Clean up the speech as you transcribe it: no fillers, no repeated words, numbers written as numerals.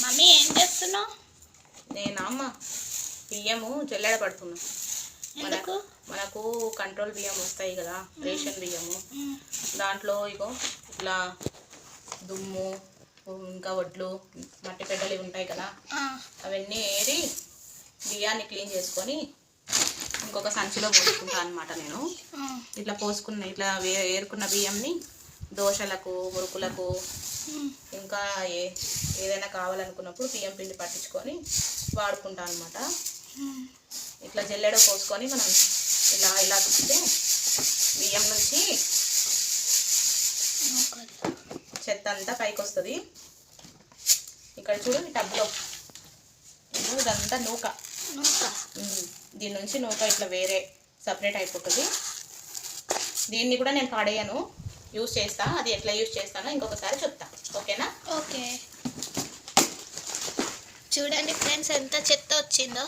Mummy ఏం చేస్తున్నావు? నేను అమ్మ బియ్యము జల్లెడ పడుతున్నా. ఎందుకు? మనకు కంట్రోల్ బియ్యం వస్తాయి కదా, రేషన్ బియ్యము. దాంట్లో ఇగో ఇట్లా దుమ్ము ఇంకా వడ్లు మట్టి పెద్దలు ఉంటాయి కదా, అవన్నీ ఏరి బియ్యాన్ని క్లీన్ చేసుకొని ఇంకొక సంచిలో పోసుకుంటా అనమాట. నేను ఇట్లా పోసుకున్న ఇట్లా ఏరుకున్న బియ్యంని దోశలకు, మురుకులకు, ఇంకా ఏదైనా కావాలనుకున్నప్పుడు బియ్యం పిండి పట్టించుకొని వాడుకుంటా అనమాట. ఇట్లా జల్లెడ పోసుకొని మనం ఇలా ఇలా తిప్పితే బియ్యం నుంచి చెత్త అంతా పైకి వస్తుంది. ఇక్కడ చూడు ఈ టబ్లో ఇదంతా నూక. దీని నుంచి నూక ఇట్లా వేరే సపరేట్ అయిపోతుంది. దీన్ని కూడా నేను పాడేయను, యూజ్ చేస్తా. అది ఎట్లా యూజ్ చేస్తానో ఇంకొకసారి చెప్తా, ఓకేనా? ఓకే. చూడండి ఫ్రెండ్స్ ఎంత చెత్త వచ్చిందో.